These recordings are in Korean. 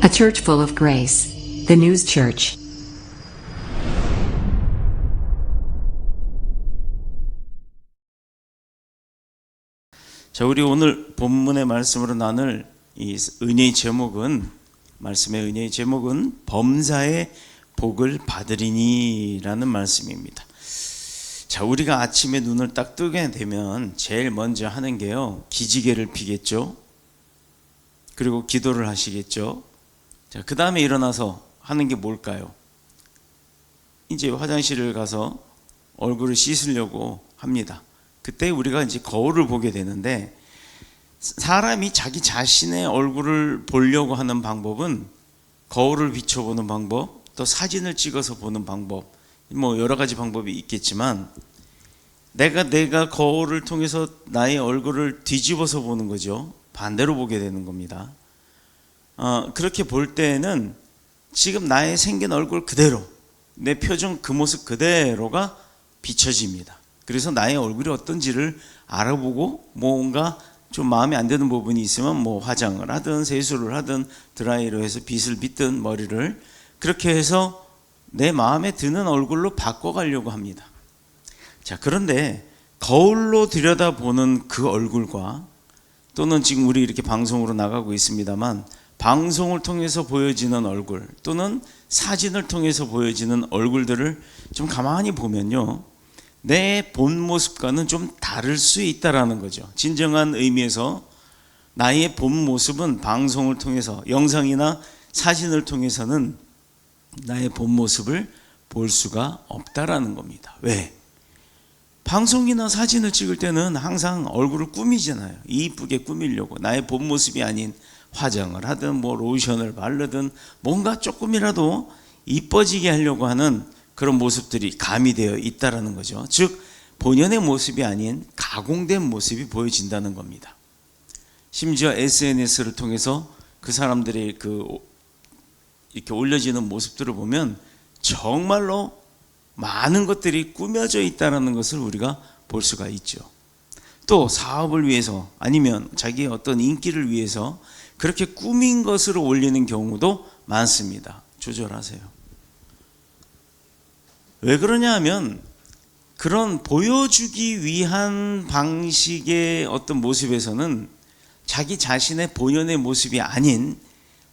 A church full of grace. The News Church. 자, 우리 오늘 본문의 말씀으로 나눌 이 은혜의 제목은, 말씀의 은혜의 제목은 범사의 복을 받으리니라는 말씀입니다. 자, 우리가 아침에 눈을 딱 뜨게 되면 제일 먼저 하는 게요, 기지개를 피겠죠. 그리고 기도를 하시겠죠. 자, 그 다음에 일어나서 하는 게 뭘까요? 이제 화장실을 가서 얼굴을 씻으려고 합니다. 그때 우리가 이제 거울을 보게 되는데, 사람이 자기 자신의 얼굴을 보려고 하는 방법은 거울을 비춰보는 방법, 또 사진을 찍어서 보는 방법, 뭐 여러 가지 방법이 있겠지만, 내가 거울을 통해서 나의 얼굴을 뒤집어서 보는 거죠. 반대로 보게 되는 겁니다. 그렇게 볼 때는 지금 나의 생긴 얼굴 그대로, 내 표정 그 모습 그대로가 비춰집니다. 그래서 나의 얼굴이 어떤지를 알아보고, 뭔가 좀 마음에 안 드는 부분이 있으면 뭐 화장을 하든 세수를 하든 드라이로 해서 빗을 빗든 머리를 그렇게 해서 내 마음에 드는 얼굴로 바꿔가려고 합니다. 자, 그런데 거울로 들여다보는 그 얼굴과, 또는 지금 우리 이렇게 방송으로 나가고 있습니다만, 방송을 통해서 보여지는 얼굴, 또는 사진을 통해서 보여지는 얼굴들을 좀 가만히 보면요, 내 본 모습과는 좀 다를 수 있다라는 거죠. 진정한 의미에서 나의 본 모습은 방송을 통해서, 영상이나 사진을 통해서는 나의 본 모습을 볼 수가 없다라는 겁니다. 왜? 방송이나 사진을 찍을 때는 항상 얼굴을 꾸미잖아요. 이쁘게 꾸미려고, 나의 본 모습이 아닌 화장을 하든 뭐 로션을 바르든 뭔가 조금이라도 이뻐지게 하려고 하는 그런 모습들이 가미되어 있다라는 거죠. 즉, 본연의 모습이 아닌 가공된 모습이 보여진다는 겁니다. 심지어 SNS를 통해서 그 사람들이 이렇게 올려지는 모습들을 보면 정말로 많은 것들이 꾸며져 있다는 것을 우리가 볼 수가 있죠. 또 사업을 위해서, 아니면 자기의 어떤 인기를 위해서 그렇게 꾸민 것으로 올리는 경우도 많습니다. 조절하세요. 왜 그러냐 하면, 그런 보여주기 위한 방식의 어떤 모습에서는 자기 자신의 본연의 모습이 아닌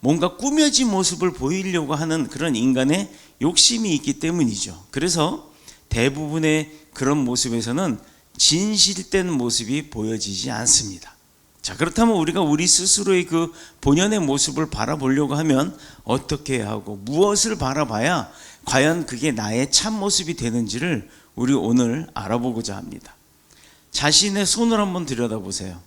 뭔가 꾸며진 모습을 보이려고 하는 그런 인간의 욕심이 있기 때문이죠. 그래서 대부분의 그런 모습에서는 진실된 모습이 보여지지 않습니다. 자, 그렇다면 우리가 우리 스스로의 그 본연의 모습을 바라보려고 하면 어떻게 해야 하고, 무엇을 바라봐야 과연 그게 나의 참모습이 되는지를 우리 오늘 알아보고자 합니다. 자신의 손을 한번 들여다보세요.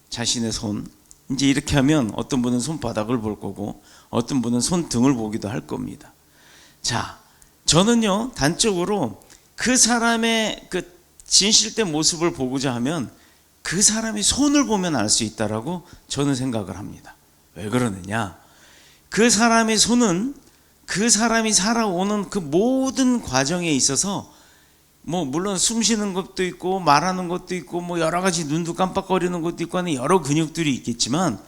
자신의 손. 이제 이렇게 하면 어떤 분은 손바닥을 볼 거고, 어떤 분은 손등을 보기도 할 겁니다. 자, 저는요, 단적으로 그 사람의 그 진실된 모습을 보고자 하면 그 사람의 손을 보면 알 수 있다라고 저는 생각을 합니다. 왜 그러느냐? 그 사람의 손은 그 사람이 살아오는 그 모든 과정에 있어서, 뭐 물론 숨 쉬는 것도 있고 말하는 것도 있고 뭐 여러 가지 눈도 깜빡거리는 것도 있고 하는 여러 근육들이 있겠지만,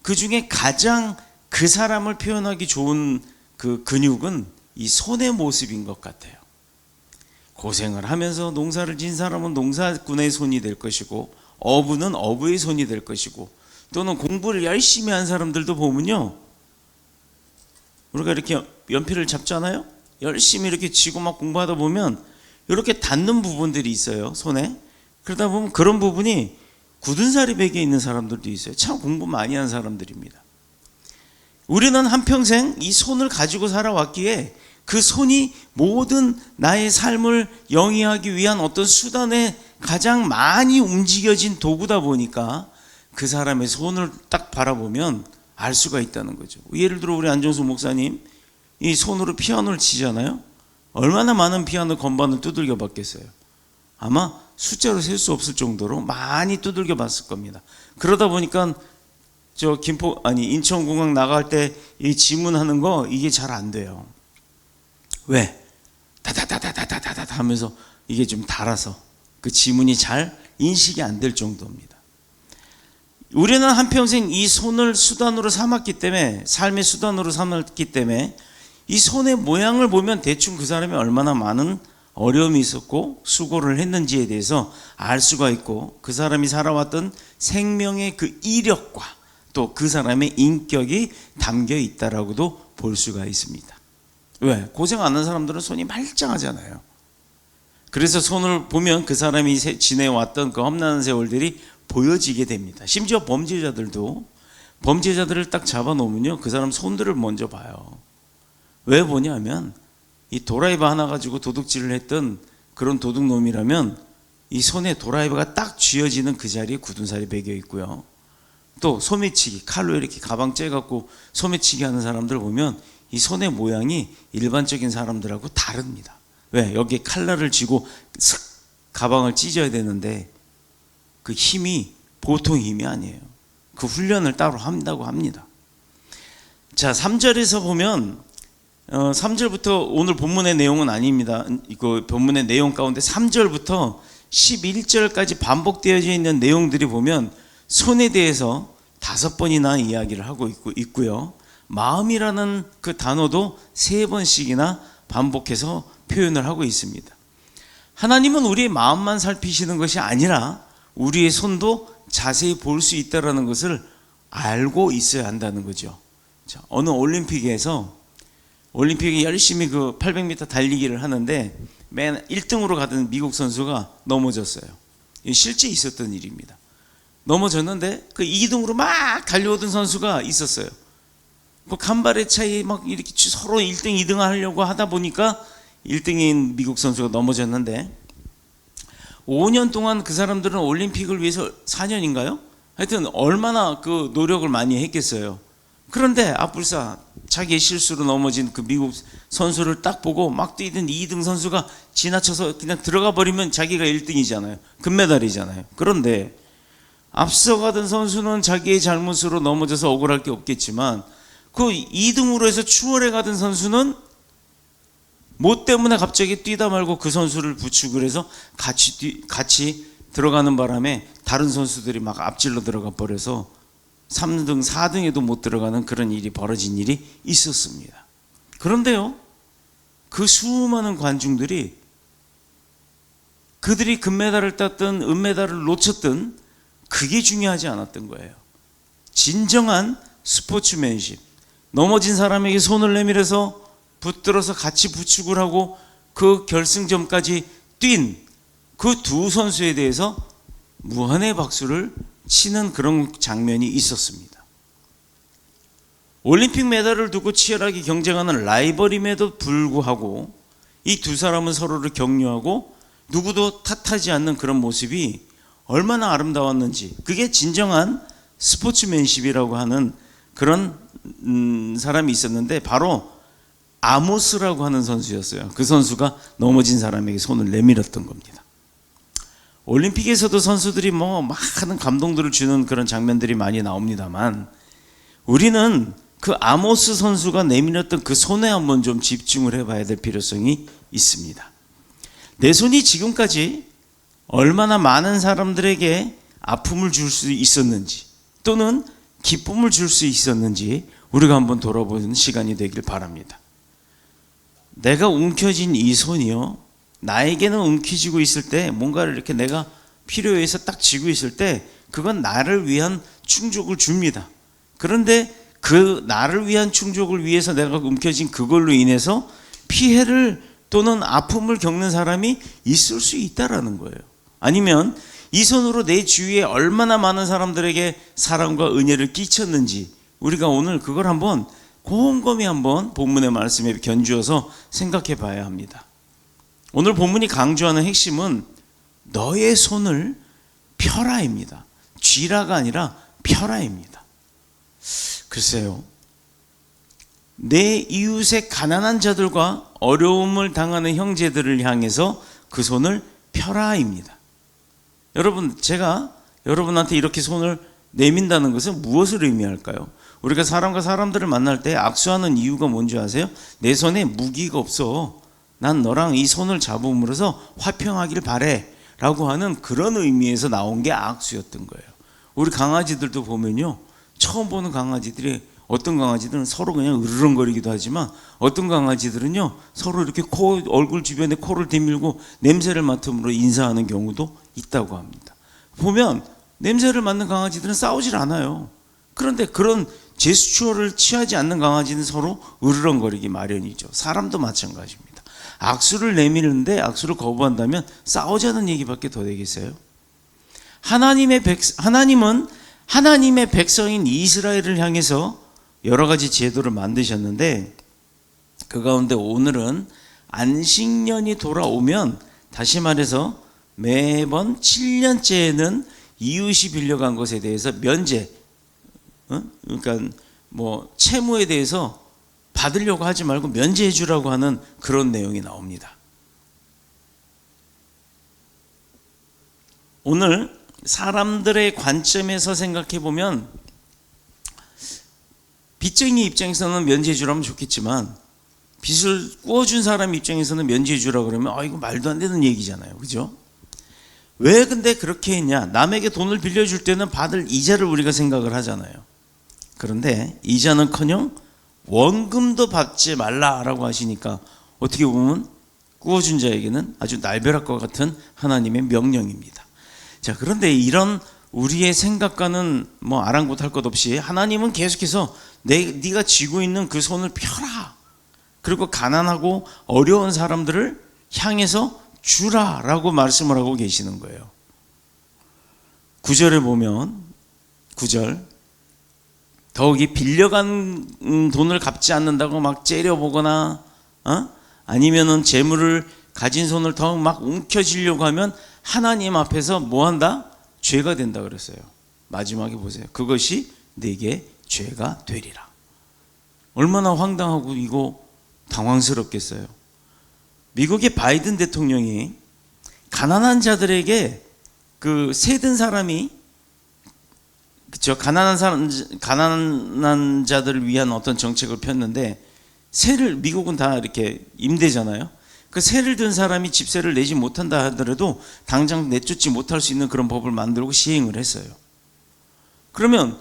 그 중에 가장 그 사람을 표현하기 좋은 그 근육은 이 손의 모습인 것 같아요. 고생을 하면서 농사를 진 사람은 농사꾼의 손이 될 것이고, 어부는 어부의 손이 될 것이고, 또는 공부를 열심히 한 사람들도 보면요, 우리가 이렇게 연필을 잡잖아요. 열심히 이렇게 쥐고 막 공부하다 보면 이렇게 닿는 부분들이 있어요, 손에. 그러다 보면 그런 부분이 굳은 살이 베개 있는 사람들도 있어요. 참 공부 많이 한 사람들입니다. 우리는 한평생 이 손을 가지고 살아왔기에 그 손이 모든 나의 삶을 영위하기 위한 어떤 수단에 가장 많이 움직여진 도구다 보니까 그 사람의 손을 딱 바라보면 알 수가 있다는 거죠. 예를 들어 우리 안정수 목사님, 이 손으로 피아노를 치잖아요. 얼마나 많은 피아노 건반을 두들겨 봤겠어요. 아마 숫자로 셀 수 없을 정도로 많이 두들겨 봤을 겁니다. 그러다 보니까 인천공항 나갈 때 이 지문하는 거 이게 잘 안 돼요. 왜? 다다다다다다다 하면서 이게 좀 달아서 그 지문이 잘 인식이 안 될 정도입니다. 우리는 한평생 이 손을 수단으로 삼았기 때문에, 삶의 수단으로 삼았기 때문에 이 손의 모양을 보면 대충 그 사람이 얼마나 많은 어려움이 있었고 수고를 했는지에 대해서 알 수가 있고, 그 사람이 살아왔던 생명의 그 이력과 또 그 사람의 인격이 담겨 있다라고도 볼 수가 있습니다. 왜? 고생 안 한 사람들은 손이 말짱하잖아요. 그래서 손을 보면 그 사람이 지내왔던 그 험난한 세월들이 보여지게 됩니다. 심지어 범죄자들도 범죄자들을 딱 잡아놓으면요, 그 사람 손들을 먼저 봐요. 왜 보냐면 이 도라이버 하나 가지고 도둑질을 했던 그런 도둑놈이라면 이 손에 도라이버가 딱 쥐어지는 그 자리에 굳은 살이 배겨 있고요. 또 소매치기, 칼로 이렇게 가방 째갖고 소매치기 하는 사람들 보면 이 손의 모양이 일반적인 사람들하고 다릅니다. 왜? 여기에 칼날을 쥐고 슥 가방을 찢어야 되는데 그 힘이 보통 힘이 아니에요. 그 훈련을 따로 한다고 합니다. 자, 3절에서 보면 3절부터, 오늘 본문의 내용은 아닙니다. 그 본문의 내용 가운데 3절부터 11절까지 반복되어져 있는 내용들이 보면 손에 대해서 5번이나 이야기를 하고 있고요. 마음이라는 그 단어도 3번씩이나 반복해서 표현을 하고 있습니다. 하나님은 우리의 마음만 살피시는 것이 아니라 우리의 손도 자세히 볼 수 있다는 것을 알고 있어야 한다는 거죠. 자, 어느 올림픽에 열심히 그 800m 달리기를 하는데 맨 1등으로 가던 미국 선수가 넘어졌어요. 실제 있었던 일입니다. 넘어졌는데 그 2등으로 막 달려오던 선수가 있었어요. 그 간발의 차이 막 이렇게 서로 1등, 2등 하려고 하다 보니까 1등인 미국 선수가 넘어졌는데 5년 동안 그 사람들은 올림픽을 위해서 4년인가요? 하여튼 얼마나 그 노력을 많이 했겠어요. 그런데 앞불사 자기의 실수로 넘어진 그 미국 선수를 딱 보고 막 뛰던 2등 선수가 지나쳐서 그냥 들어가 버리면 자기가 1등이잖아요. 금메달이잖아요. 그런데 앞서가던 선수는 자기의 잘못으로 넘어져서 억울할 게 없겠지만 그 2등으로 해서 추월해 가던 선수는 뭐 때문에 갑자기 뛰다 말고 그 선수를 부축을 해서 같이 들어가는 바람에 다른 선수들이 막 앞질러 들어가 버려서 3등, 4등에도 못 들어가는 그런 일이 벌어진 일이 있었습니다. 그런데요, 그 수많은 관중들이 그들이 금메달을 땄든 은메달을 놓쳤든 그게 중요하지 않았던 거예요. 진정한 스포츠맨십, 넘어진 사람에게 손을 내밀어서 붙들어서 같이 부축을 하고 그 결승점까지 뛴 그 두 선수에 대해서 무한의 박수를 치는 그런 장면이 있었습니다. 올림픽 메달을 두고 치열하게 경쟁하는 라이벌임에도 불구하고 이 두 사람은 서로를 격려하고 누구도 탓하지 않는 그런 모습이 얼마나 아름다웠는지, 그게 진정한 스포츠맨십이라고 하는 그런 사람이 있었는데 바로 아모스라고 하는 선수였어요. 그 선수가 넘어진 사람에게 손을 내밀었던 겁니다. 올림픽에서도 선수들이 뭐 많은 감동들을 주는 그런 장면들이 많이 나옵니다만 우리는 그 아모스 선수가 내밀었던 그 손에 한번 좀 집중을 해봐야 될 필요성이 있습니다. 내 손이 지금까지 얼마나 많은 사람들에게 아픔을 줄 수 있었는지 또는 기쁨을 줄 수 있었는지 우리가 한번 돌아보는 시간이 되길 바랍니다. 내가 움켜쥔 이 손이요, 나에게는 움켜쥐고 있을 때 뭔가를 이렇게 내가 필요해서 딱 쥐고 있을 때 그건 나를 위한 충족을 줍니다. 그런데 그 나를 위한 충족을 위해서 내가 움켜쥔 그걸로 인해서 피해를 또는 아픔을 겪는 사람이 있을 수 있다라는 거예요. 아니면 이 손으로 내 주위에 얼마나 많은 사람들에게 사랑과 은혜를 끼쳤는지 우리가 오늘 그걸 한번 곰곰이 한번 본문의 말씀에 견주어서 생각해 봐야 합니다. 오늘 본문이 강조하는 핵심은 너의 손을 펴라입니다. 쥐라가 아니라 펴라입니다. 글쎄요, 내 이웃의 가난한 자들과 어려움을 당하는 형제들을 향해서 그 손을 펴라입니다. 여러분, 제가 여러분한테 이렇게 손을 내민다는 것은 무엇을 의미할까요? 우리가 사람과 사람들을 만날 때 악수하는 이유가 뭔지 아세요? 내 손에 무기가 없어, 난 너랑 이 손을 잡음으로써 화평하길 바래 라고 하는 그런 의미에서 나온 게 악수였던 거예요. 우리 강아지들도 보면요, 처음 보는 강아지들이, 어떤 강아지들은 서로 그냥 으르렁거리기도 하지만 어떤 강아지들은요 서로 이렇게 얼굴 주변에 코를 대밀고 냄새를 맡음으로 인사하는 경우도 있다고 합니다. 보면 냄새를 맡는 강아지들은 싸우질 않아요. 그런데 그런 제스처를 취하지 않는 강아지는 서로 으르렁거리기 마련이죠. 사람도 마찬가지입니다. 악수를 내미는데 악수를 거부한다면 싸우자는 얘기밖에 더 되겠어요? 하나님은 하나님의 백성인 이스라엘을 향해서 여러 가지 제도를 만드셨는데, 그 가운데 오늘은 안식년이 돌아오면, 다시 말해서 매번 7년째에는 이웃이 빌려간 것에 대해서 면제, 그러니까 뭐 채무에 대해서 받으려고 하지 말고 면제해 주라고 하는 그런 내용이 나옵니다. 오늘 사람들의 관점에서 생각해 보면 빚쟁이 입장에서는 면제해 주라면 좋겠지만, 빚을 꾸어준 사람 입장에서는 면제해 주라 그러면 이거 말도 안 되는 얘기잖아요. 그죠? 왜 근데 그렇게 했냐? 남에게 돈을 빌려줄 때는 받을 이자를 우리가 생각을 하잖아요. 그런데 이자는커녕 원금도 받지 말라라고 하시니까 어떻게 보면 꾸어준 자에게는 아주 날벼락과 같은 하나님의 명령입니다. 자, 그런데 이런 우리의 생각과는 뭐 아랑곳할 것 없이 하나님은 계속해서 네가 쥐고 있는 그 손을 펴라, 그리고 가난하고 어려운 사람들을 향해서 주라라고 말씀을 하고 계시는 거예요. 9절에 보면 9절, 더욱이 빌려간 돈을 갚지 않는다고 막 째려보거나 아니면은 재물을 가진 손을 더 막 움켜쥐려고 하면 하나님 앞에서 뭐한다? 죄가 된다 그랬어요. 마지막에 보세요. 그것이 네게 죄가 되리라. 얼마나 황당하고 이거 당황스럽겠어요. 미국의 바이든 대통령이 가난한 자들에게 그 세든 사람이, 그렇죠, 가난한 자들을 위한 어떤 정책을 폈는데, 세를, 미국은 다 이렇게 임대잖아요. 그 세를 든 사람이 집세를 내지 못한다 하더라도 당장 내쫓지 못할 수 있는 그런 법을 만들고 시행을 했어요. 그러면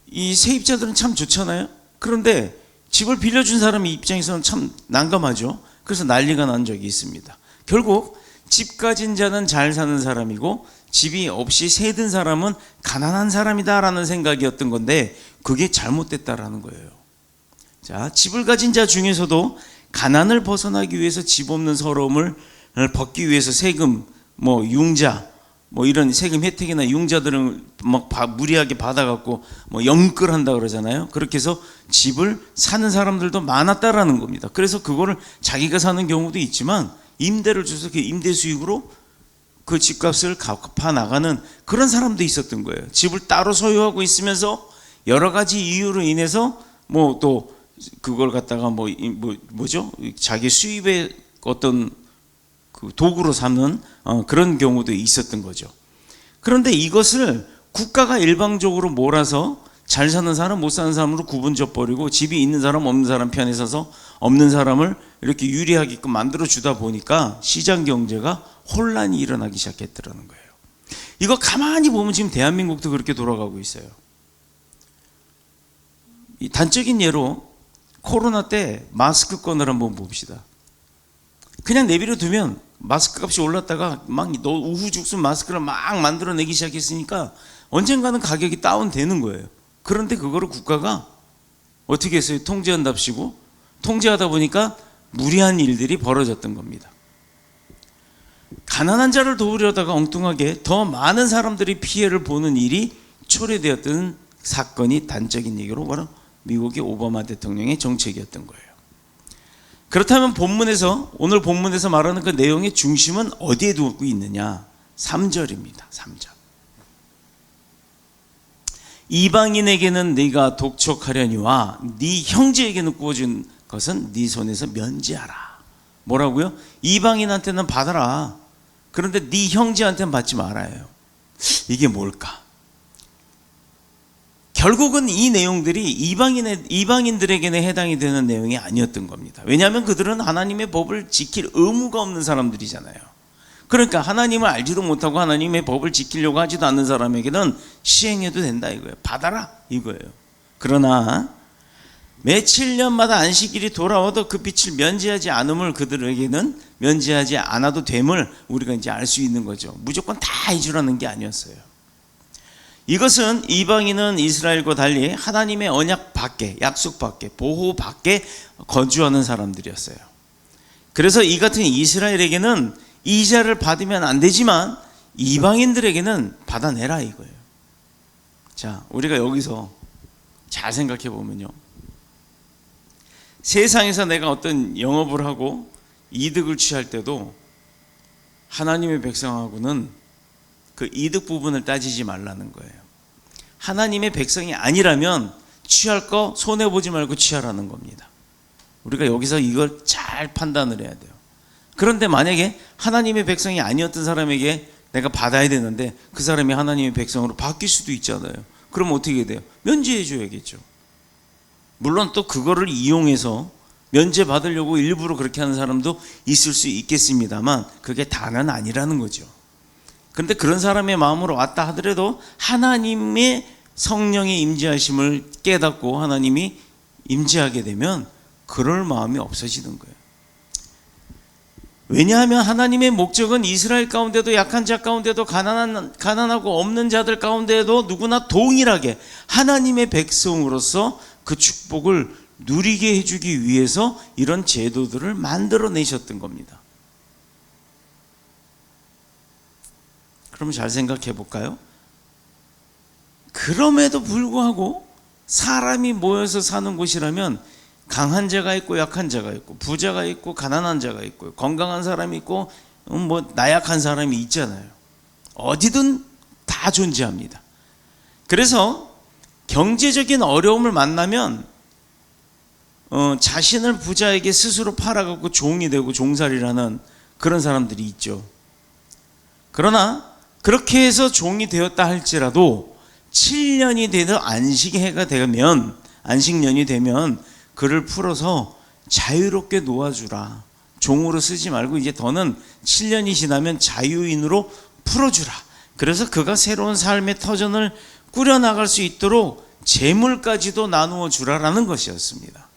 이 세입자들은 참 좋잖아요. 그런데 집을 빌려준 사람 입장에서는 참 난감하죠. 그래서 난리가 난 적이 있습니다. 결국 집 가진 자는 잘 사는 사람이고 집이 없이 세 든 사람은 가난한 사람이다라는 생각이었던 건데, 그게 잘못됐다라는 거예요. 자, 집을 가진 자 중에서도 가난을 벗어나기 위해서 집 없는 서러움을 벗기 위해서 세금, 뭐 융자, 뭐 이런 세금 혜택이나 융자들은 막 무리하게 받아갖고 뭐 영끌한다 그러잖아요. 그렇게 해서 집을 사는 사람들도 많았다라는 겁니다. 그래서 그거를 자기가 사는 경우도 있지만 임대를 줘서 그 임대 수익으로 그 집값을 갚아 나가는 그런 사람도 있었던 거예요. 집을 따로 소유하고 있으면서 여러 가지 이유로 인해서 뭐 또 그걸 갖다가 뭐죠? 자기 수입의 어떤 그 도구로 삼는 그런 경우도 있었던 거죠. 그런데 이것을 국가가 일방적으로 몰아서 잘 사는 사람, 못 사는 사람으로 구분져 버리고 집이 있는 사람, 없는 사람 편에 서서 없는 사람을 이렇게 유리하게끔 만들어 주다 보니까 시장 경제가 혼란이 일어나기 시작했더라는 거예요. 이거 가만히 보면 지금 대한민국도 그렇게 돌아가고 있어요. 이 단적인 예로 코로나 때 마스크건을 한번 봅시다. 그냥 내버려 두면 마스크 값이 올랐다가 막 우후죽순 마스크를 막 만들어내기 시작했으니까 언젠가는 가격이 다운되는 거예요. 그런데 그거를 국가가 어떻게 했어요? 통제한답시고 통제하다 보니까 무리한 일들이 벌어졌던 겁니다. 가난한 자를 도우려다가 엉뚱하게 더 많은 사람들이 피해를 보는 일이 초래되었던 사건이 단적인 얘기로 바로 미국의 오바마 대통령의 정책이었던 거예요. 그렇다면 오늘 본문에서 말하는 그 내용의 중심은 어디에 두고 있느냐? 3절입니다. 3절. 이방인에게는 네가 독촉하려니와 네 형제에게는 구워준 것은 네 손에서 면제하라. 뭐라고요? 이방인한테는 받아라. 그런데 네 형제한테는 받지 말아요. 이게 뭘까? 결국은 이 내용들이 이방인들에게는 해당이 되는 내용이 아니었던 겁니다. 왜냐하면 그들은 하나님의 법을 지킬 의무가 없는 사람들이잖아요. 그러니까 하나님을 알지도 못하고 하나님의 법을 지키려고 하지도 않는 사람에게는 시행해도 된다 이거예요. 받아라 이거예요. 그러나 매 7년마다 안식일이 돌아와도 그 빛을 면제하지 않음을 그들에게는 면제하지 않아도 됨을 우리가 이제 알 수 있는 거죠. 무조건 다 해주라는 게 아니었어요. 이것은 이방인은 이스라엘과 달리 하나님의 언약 밖에, 약속 밖에, 보호 밖에 거주하는 사람들이었어요. 그래서 이 같은 이스라엘에게는 이자를 받으면 안 되지만 이방인들에게는 받아내라 이거예요. 자, 우리가 여기서 잘 생각해 보면요, 세상에서 내가 어떤 영업을 하고 이득을 취할 때도 하나님의 백성하고는 그 이득 부분을 따지지 말라는 거예요. 하나님의 백성이 아니라면 취할 거 손해보지 말고 취하라는 겁니다. 우리가 여기서 이걸 잘 판단을 해야 돼요. 그런데 만약에 하나님의 백성이 아니었던 사람에게 내가 받아야 되는데 그 사람이 하나님의 백성으로 바뀔 수도 있잖아요. 그럼 어떻게 돼요? 면제해 줘야겠죠. 물론 또 그거를 이용해서 면제 받으려고 일부러 그렇게 하는 사람도 있을 수 있겠습니다만 그게 다는 아니라는 거죠. 그런데 그런 사람의 마음으로 왔다 하더라도 하나님의 성령의 임재하심을 깨닫고 하나님이 임재하게 되면 그럴 마음이 없어지는 거예요. 왜냐하면 하나님의 목적은 이스라엘 가운데도 약한 자 가운데도 가난하고 없는 자들 가운데도 누구나 동일하게 하나님의 백성으로서 그 축복을 누리게 해주기 위해서 이런 제도들을 만들어내셨던 겁니다. 그럼 잘 생각해 볼까요? 그럼에도 불구하고 사람이 모여서 사는 곳이라면 강한 자가 있고 약한 자가 있고 부자가 있고 가난한 자가 있고 건강한 사람이 있고 뭐 나약한 사람이 있잖아요. 어디든 다 존재합니다. 그래서 경제적인 어려움을 만나면 자신을 부자에게 스스로 팔아갖고 종이 되고 종살이라는 그런 사람들이 있죠. 그러나 그렇게 해서 종이 되었다 할지라도 7년이 되도 안식해가 되면 안식년이 되면 그를 풀어서 자유롭게 놓아주라. 종으로 쓰지 말고 이제 더는 7년이 지나면 자유인으로 풀어주라. 그래서 그가 새로운 삶의 터전을 꾸려나갈 수 있도록 재물까지도 나누어 주라라는 것이었습니다.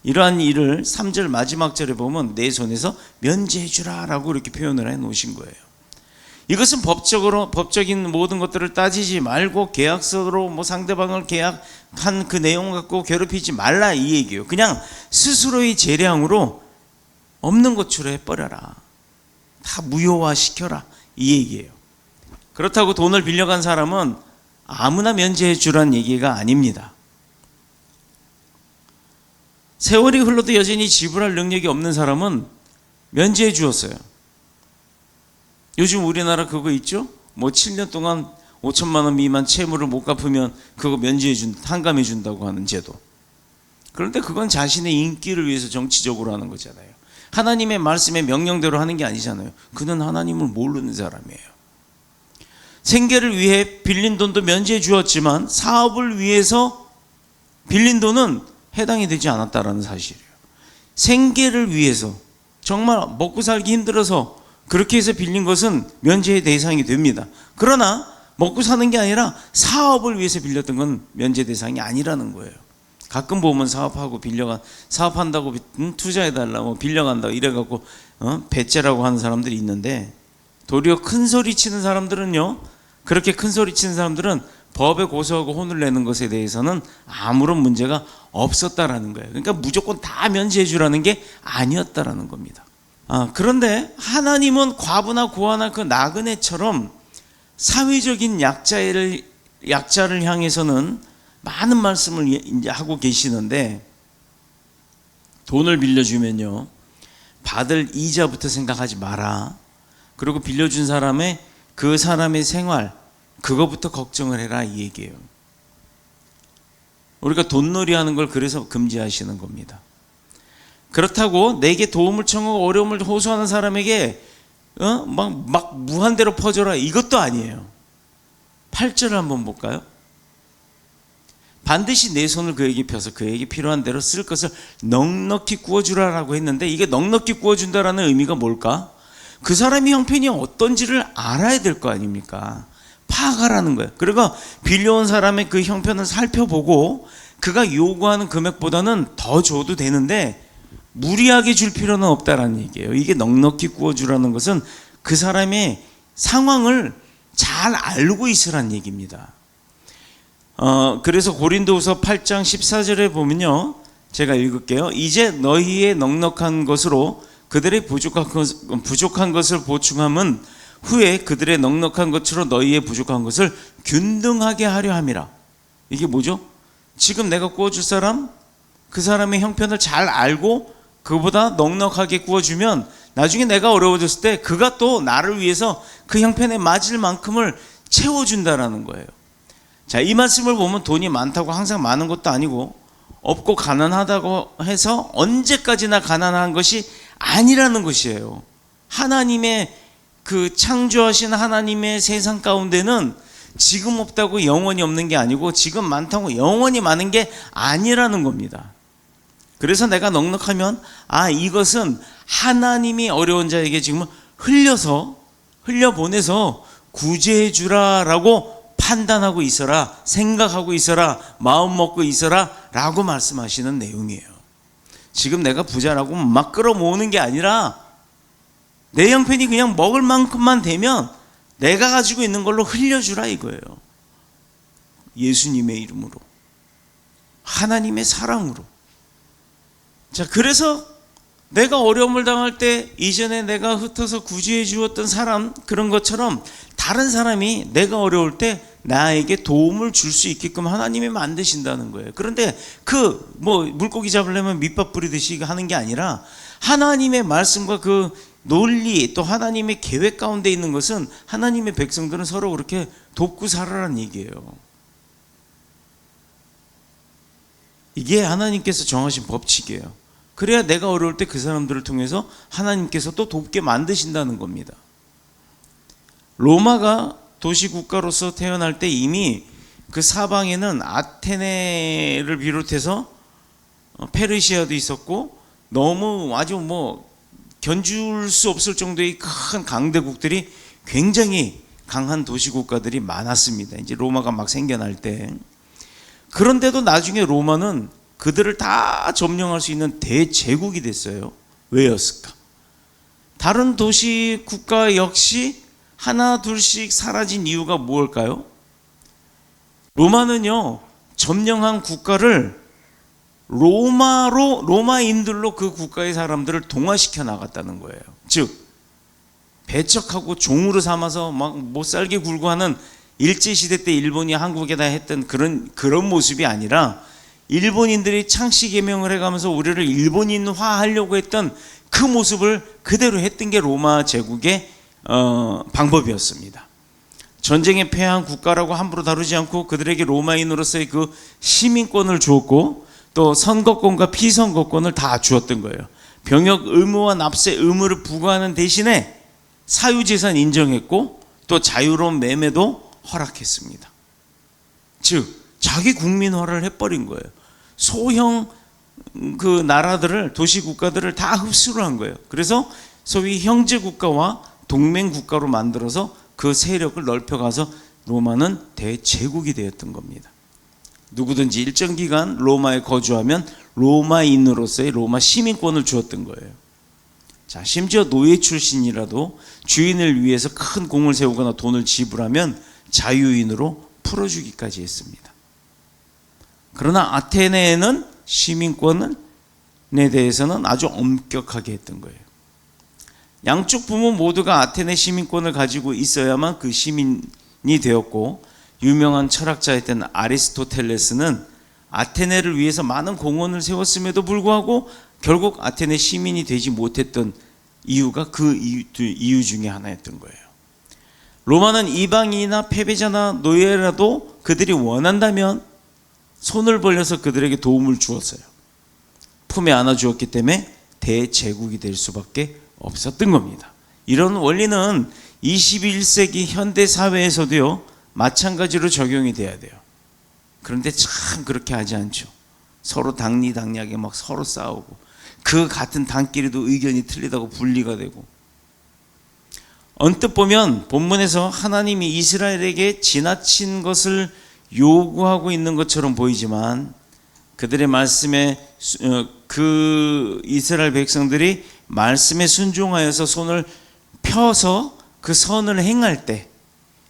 이러한 일을 3절 마지막 절에 보면 내 손에서 면제해 주라라고 이렇게 표현을 해 놓으신 거예요. 이것은 법적인 모든 것들을 따지지 말고 계약서로 뭐 상대방을 계약한 그 내용 갖고 괴롭히지 말라 이 얘기예요. 그냥 스스로의 재량으로 없는 것으로 해버려라. 다 무효화 시켜라 이 얘기예요. 그렇다고 돈을 빌려간 사람은 아무나 면제해 주라는 얘기가 아닙니다. 세월이 흘러도 여전히 지불할 능력이 없는 사람은 면제해 주었어요. 요즘 우리나라 그거 있죠? 뭐 7년 동안 5천만 원 미만 채무를 못 갚으면 그거 한감해 준다고 하는 제도. 그런데 그건 자신의 인기를 위해서 정치적으로 하는 거잖아요. 하나님의 말씀의 명령대로 하는 게 아니잖아요. 그는 하나님을 모르는 사람이에요. 생계를 위해 빌린 돈도 면제해 주었지만 사업을 위해서 빌린 돈은 해당이 되지 않았다라는 사실이에요. 생계를 위해서 정말 먹고 살기 힘들어서 그렇게 해서 빌린 것은 면제의 대상이 됩니다. 그러나 먹고 사는 게 아니라 사업을 위해서 빌렸던 건 면제 대상이 아니라는 거예요. 가끔 보면 사업한다고 투자해달라, 뭐 빌려간다고 이래갖고 배째라고 하는 사람들이 있는데 도리어 큰 소리 치는 사람들은요, 그렇게 큰 소리 치는 사람들은 법에 고소하고 혼을 내는 것에 대해서는 아무런 문제가 없었다라는 거예요. 그러니까 무조건 다 면제해 주라는 게 아니었다라는 겁니다. 그런데 하나님은 과부나 고아나 그 나그네처럼 사회적인 약자를 향해서는 많은 말씀을 이제 하고 계시는데, 돈을 빌려주면요, 받을 이자부터 생각하지 마라. 그리고 빌려준 그 사람의 생활, 그거부터 걱정을 해라 이 얘기예요. 우리가 돈놀이 하는 걸 그래서 금지하시는 겁니다. 그렇다고 내게 도움을 청하고 어려움을 호소하는 사람에게 막 무한대로 퍼져라 이것도 아니에요. 8절을 한번 볼까요? 반드시 내 손을 그에게 펴서 그에게 필요한 대로 쓸 것을 넉넉히 구워주라라고 했는데, 이게 넉넉히 구워준다라는 의미가 뭘까? 그 사람의 형편이 어떤지를 알아야 될 거 아닙니까? 파악하라는 거예요. 그리고 빌려온 사람의 그 형편을 살펴보고 그가 요구하는 금액보다는 더 줘도 되는데 무리하게 줄 필요는 없다라는 얘기예요. 이게 넉넉히 구워주라는 것은 그 사람의 상황을 잘 알고 있으란 얘기입니다. 그래서 고린도후서 8장 14절에 보면요, 제가 읽을게요. 이제 너희의 넉넉한 것으로 그들의 부족한 것을 보충함은 후에 그들의 넉넉한 것으로 너희의 부족한 것을 균등하게 하려 함이라. 이게 뭐죠? 지금 내가 구워줄 사람, 그 사람의 형편을 잘 알고 그보다 넉넉하게 구워주면 나중에 내가 어려워졌을 때 그가 또 나를 위해서 그 형편에 맞을 만큼을 채워준다라는 거예요. 자, 이 말씀을 보면 돈이 많다고 항상 많은 것도 아니고 없고 가난하다고 해서 언제까지나 가난한 것이 아니라는 것이에요. 하나님의 그 창조하신 하나님의 세상 가운데는 지금 없다고 영원히 없는 게 아니고 지금 많다고 영원히 많은 게 아니라는 겁니다. 그래서 내가 넉넉하면 이것은 하나님이 어려운 자에게 지금 흘려보내서 구제해 주라라고 판단하고 있어라, 생각하고 있어라, 마음 먹고 있어라 라고 말씀하시는 내용이에요. 지금 내가 부자라고 막 끌어모으는 게 아니라 내 형편이 그냥 먹을 만큼만 되면 내가 가지고 있는 걸로 흘려주라 이거예요. 예수님의 이름으로, 하나님의 사랑으로. 자, 그래서 내가 어려움을 당할 때 이전에 내가 흩어서 구제해 주었던 사람, 그런 것처럼 다른 사람이 내가 어려울 때 나에게 도움을 줄 수 있게끔 하나님이 만드신다는 거예요. 그런데 물고기 잡으려면 밑밥 뿌리듯이 하는 게 아니라 하나님의 말씀과 그 논리, 또 하나님의 계획 가운데 있는 것은 하나님의 백성들은 서로 그렇게 돕고 살아라는 얘기예요. 이게 하나님께서 정하신 법칙이에요. 그래야 내가 어려울 때 그 사람들을 통해서 하나님께서 또 돕게 만드신다는 겁니다. 로마가 도시국가로서 태어날 때 이미 그 사방에는 아테네를 비롯해서 페르시아도 있었고 너무 아주 견줄 수 없을 정도의 큰 강대국들이 굉장히 강한 도시국가들이 많았습니다. 이제 로마가 막 생겨날 때. 그런데도 나중에 로마는 그들을 다 점령할 수 있는 대제국이 됐어요. 왜였을까? 다른 도시 국가 역시 하나 둘씩 사라진 이유가 무엇일까요? 로마는요, 점령한 국가를 로마인들로 그 국가의 사람들을 동화시켜 나갔다는 거예요. 즉, 배척하고 종으로 삼아서 막 못살게 굴고 하는 일제시대 때 일본이 한국에다 했던 그런 모습이 아니라 일본인들이 창씨 개명을 해가면서 우리를 일본인화 하려고 했던 그 모습을 그대로 했던 게 로마 제국의 방법이었습니다. 전쟁에 패한 국가라고 함부로 다루지 않고 그들에게 로마인으로서의 그 시민권을 주었고 또 선거권과 피선거권을 다 주었던 거예요. 병역 의무와 납세 의무를 부과하는 대신에 사유재산 인정했고 또 자유로운 매매도 허락했습니다. 즉 자기 국민화를 해버린 거예요. 소형 그 나라들을, 도시 국가들을 다 흡수를 한 거예요. 그래서 소위 형제 국가와 동맹 국가로 만들어서 그 세력을 넓혀가서 로마는 대제국이 되었던 겁니다. 누구든지 일정 기간 로마에 거주하면 로마인으로서의 로마 시민권을 주었던 거예요. 자, 심지어 노예 출신이라도 주인을 위해서 큰 공을 세우거나 돈을 지불하면 자유인으로 풀어주기까지 했습니다. 그러나 아테네에는 시민권에 대해서는 아주 엄격하게 했던 거예요. 양쪽 부모 모두가 아테네 시민권을 가지고 있어야만 그 시민이 되었고, 유명한 철학자였던 아리스토텔레스는 아테네를 위해서 많은 공원을 세웠음에도 불구하고 결국 아테네 시민이 되지 못했던 이유가 그 이유 중에 하나였던 거예요. 로마는 이방인이나 패배자나 노예라도 그들이 원한다면 손을 벌려서 그들에게 도움을 주었어요. 품에 안아주었기 때문에 대제국이 될 수밖에 없었던 겁니다. 이런 원리는 21세기 현대 사회에서도요, 마찬가지로 적용이 돼야 돼요. 그런데 참 그렇게 하지 않죠. 서로 당리당략에 막 서로 싸우고 그 같은 당끼리도 의견이 틀리다고 분리가 되고 언뜻 보면 본문에서 하나님이 이스라엘에게 지나친 것을 요구하고 있는 것처럼 보이지만 그들의 말씀에 그 이스라엘 백성들이 말씀에 순종하여서 손을 펴서 그 선을 행할 때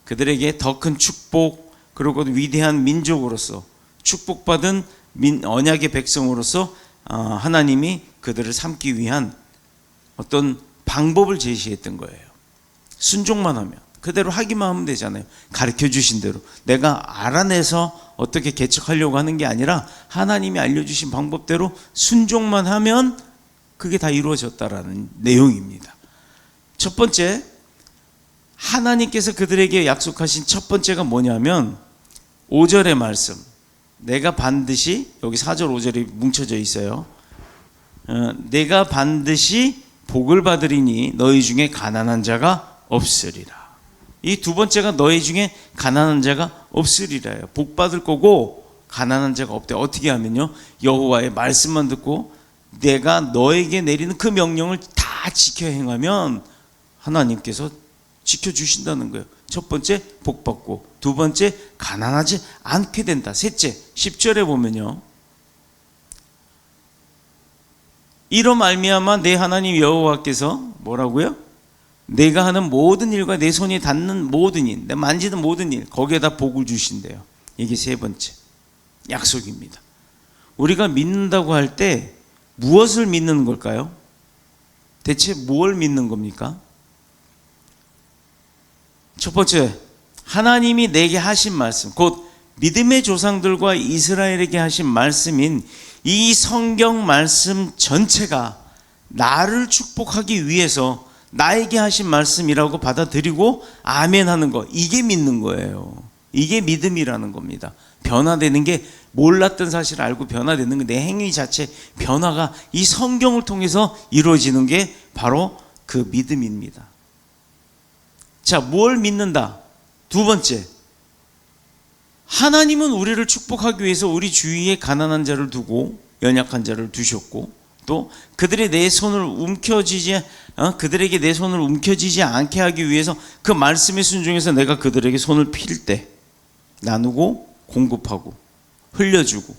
그들에게 더 큰 축복, 그리고 위대한 민족으로서 축복받은 언약의 백성으로서 하나님이 그들을 삼기 위한 어떤 방법을 제시했던 거예요. 순종만 하면, 그대로 하기만 하면 되잖아요. 가르쳐 주신 대로. 내가 알아내서 어떻게 개척하려고 하는 게 아니라 하나님이 알려주신 방법대로 순종만 하면 그게 다 이루어졌다라는 내용입니다. 첫 번째, 하나님께서 그들에게 약속하신 첫 번째가 뭐냐면 5절의 말씀, 내가 반드시, 여기 4절 5절이 뭉쳐져 있어요. 내가 반드시 복을 받으리니 너희 중에 가난한 자가 없으리라. 이 두 번째가 너희 중에 가난한 자가 없으리라요. 복 받을 거고 가난한 자가 없대. 어떻게 하면요, 여호와의 말씀만 듣고 내가 너에게 내리는 그 명령을 다 지켜 행하면 하나님께서 지켜주신다는 거예요. 첫 번째, 복 받고, 두 번째, 가난하지 않게 된다. 셋째, 10절에 보면요, 이로 말미암아 내 하나님 여호와께서 뭐라고요? 내가 하는 모든 일과 내 손이 닿는 모든 일, 내 만지는 모든 일, 거기에다 복을 주신대요. 이게 세 번째 약속입니다. 우리가 믿는다고 할 때 무엇을 믿는 걸까요? 대체 뭘 믿는 겁니까? 첫 번째, 하나님이 내게 하신 말씀, 곧 믿음의 조상들과 이스라엘에게 하신 말씀인 이 성경 말씀 전체가 나를 축복하기 위해서 나에게 하신 말씀이라고 받아들이고 아멘 하는 거, 이게 믿는 거예요. 이게 믿음이라는 겁니다. 변화되는 게, 몰랐던 사실을 알고 변화되는 게, 내 행위 자체 변화가 이 성경을 통해서 이루어지는 게 바로 그 믿음입니다. 자, 뭘 믿는다? 두 번째, 하나님은 우리를 축복하기 위해서 우리 주위에 가난한 자를 두고 연약한 자를 두셨고, 또 그들의 내 손을 그들에게 내 손을 움켜쥐지 않게 하기 위해서 그 말씀에 순종해서 내가 그들에게 손을 필 때 나누고 공급하고 흘려주고,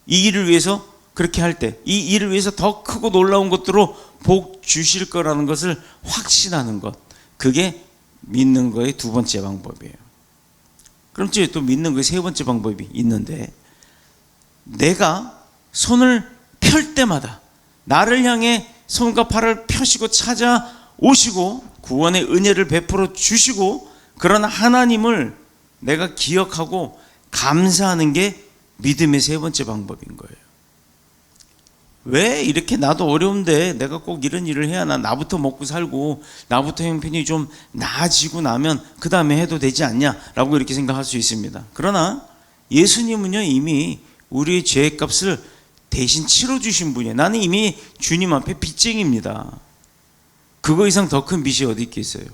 이 일을 위해서 그렇게 할 때, 이 일을 위해서 더 크고 놀라운 것들로 복 주실 거라는 것을 확신하는 것, 그게 믿는 거의 두 번째 방법이에요. 그럼 또 믿는 거의 세 번째 방법이 있는데, 내가 손을 펼 때마다 나를 향해 손과 팔을 펴시고 찾아오시고 구원의 은혜를 베풀어 주시고, 그런 하나님을 내가 기억하고 감사하는 게 믿음의 세 번째 방법인 거예요. 왜 이렇게 나도 어려운데 내가 꼭 이런 일을 해야 하나, 나부터 먹고 살고 나부터 형편이 좀 나아지고 나면 그 다음에 해도 되지 않냐라고 이렇게 생각할 수 있습니다. 그러나 예수님은요, 이미 우리의 죄의 값을 대신 치러주신 분이에요. 나는 이미 주님 앞에 빚쟁입니다. 그거 이상 더 큰 빚이 어디 있겠어요.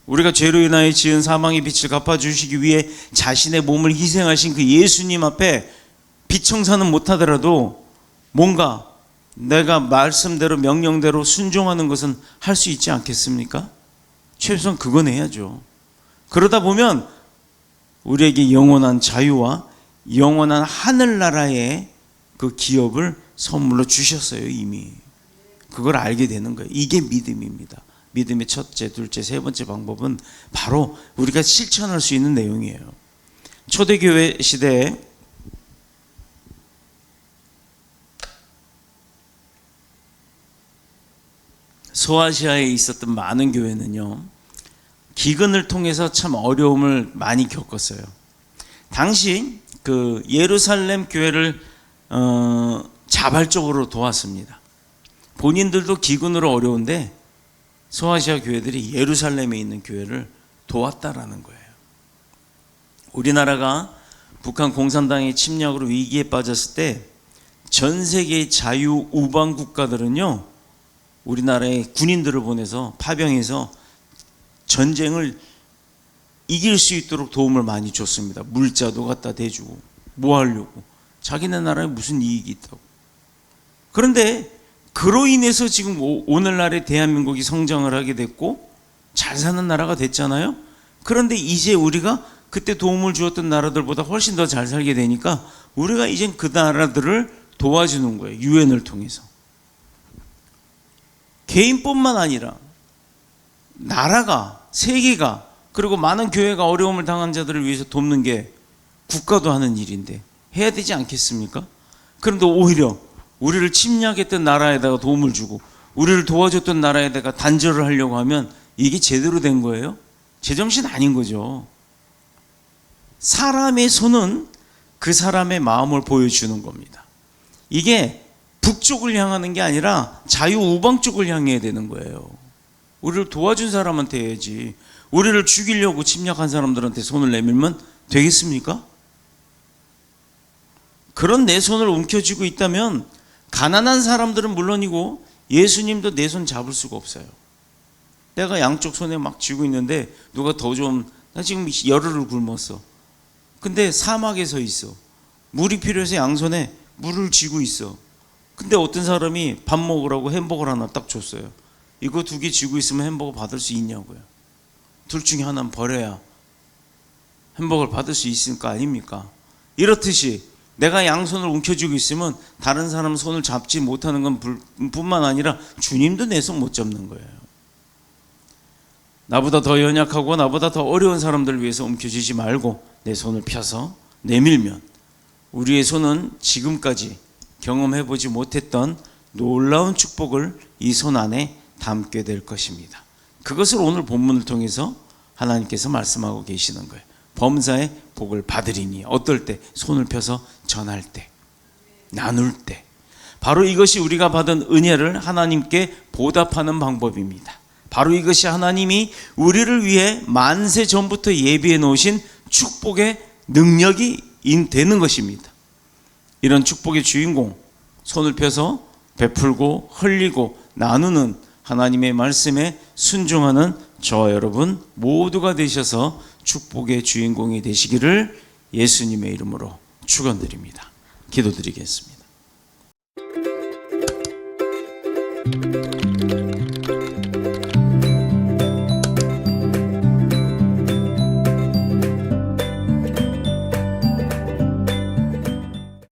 우리가 죄로 인하여 지은 사망의 빚을 갚아주시기 위해 자신의 몸을 희생하신 그 예수님 앞에 빚 청산은 못하더라도 뭔가 내가 말씀대로 명령대로 순종하는 것은 할 수 있지 않겠습니까? 최소한 그건 해야죠. 그러다 보면 우리에게 영원한 자유와 영원한 하늘나라의 그 기업을 선물로 주셨어요. 이미 그걸 알게 되는 거예요. 이게 믿음입니다. 믿음의 첫째, 둘째, 세 번째 방법은 바로 우리가 실천할 수 있는 내용이에요. 초대교회 시대에 소아시아에 있었던 많은 교회는요, 기근을 통해서 참 어려움을 많이 겪었어요. 당시 그 예루살렘 교회를 자발적으로 도왔습니다. 본인들도 기근으로 어려운데 소아시아 교회들이 예루살렘에 있는 교회를 도왔다라는 거예요. 우리나라가 북한 공산당의 침략으로 위기에 빠졌을 때 전 세계의 자유 우방 국가들은요, 우리나라에 군인들을 보내서 파병해서 전쟁을 이길 수 있도록 도움을 많이 줬습니다. 물자도 갖다 대주고. 뭐 하려고? 자기네 나라에 무슨 이익이 있다고. 그런데 그로 인해서 지금 오늘날의 대한민국이 성장을 하게 됐고 잘 사는 나라가 됐잖아요. 그런데 이제 우리가 그때 도움을 주었던 나라들보다 훨씬 더 잘 살게 되니까 우리가 이젠 그 나라들을 도와주는 거예요. 유엔을 통해서. 개인뿐만 아니라 나라가, 세계가, 그리고 많은 교회가 어려움을 당한 자들을 위해서 돕는 게 국가도 하는 일인데 해야 되지 않겠습니까? 그런데 오히려 우리를 침략했던 나라에다가 도움을 주고 우리를 도와줬던 나라에다가 단절을 하려고 하면 이게 제대로 된 거예요? 제정신 아닌 거죠. 사람의 손은 그 사람의 마음을 보여주는 겁니다. 이게 북쪽을 향하는 게 아니라 자유우방 쪽을 향해야 되는 거예요. 우리를 도와준 사람한테 해야지. 우리를 죽이려고 침략한 사람들한테 손을 내밀면 되겠습니까? 그런 내 손을 움켜쥐고 있다면 가난한 사람들은 물론이고 예수님도 내 손 잡을 수가 없어요. 내가 양쪽 손에 막 쥐고 있는데 누가 더 좀, 나 지금 열흘을 굶었어. 근데 사막에 서 있어. 물이 필요해서 양손에 물을 쥐고 있어. 근데 어떤 사람이 밥 먹으라고 햄버거를 하나 딱 줬어요. 이거 2개 쥐고 있으면 햄버거 받을 수 있냐고요. 둘 중에 하나는 버려야 햄버거를 받을 수 있을 거 아닙니까? 이렇듯이 내가 양손을 움켜쥐고 있으면 다른 사람 손을 잡지 못하는 건 뿐만 아니라 주님도 내 손 못 잡는 거예요. 나보다 더 연약하고 나보다 더 어려운 사람들을 위해서 움켜쥐지 말고 내 손을 펴서 내밀면 우리의 손은 지금까지 경험해보지 못했던 놀라운 축복을 이 손 안에 담게 될 것입니다. 그것을 오늘 본문을 통해서 하나님께서 말씀하고 계시는 거예요. 범사의 복을 받으리니. 어떨 때? 손을 펴서 전할 때, 나눌 때. 바로 이것이 우리가 받은 은혜를 하나님께 보답하는 방법입니다. 바로 이것이 하나님이 우리를 위해 만세 전부터 예비해 놓으신 축복의 능력이 되는 것입니다. 이런 축복의 주인공, 손을 펴서 베풀고 흘리고 나누는 하나님의 말씀에 순종하는 저와 여러분 모두가 되셔서 축복의 주인공이 되시기를 예수님의 이름으로 축원드립니다. 기도드리겠습니다.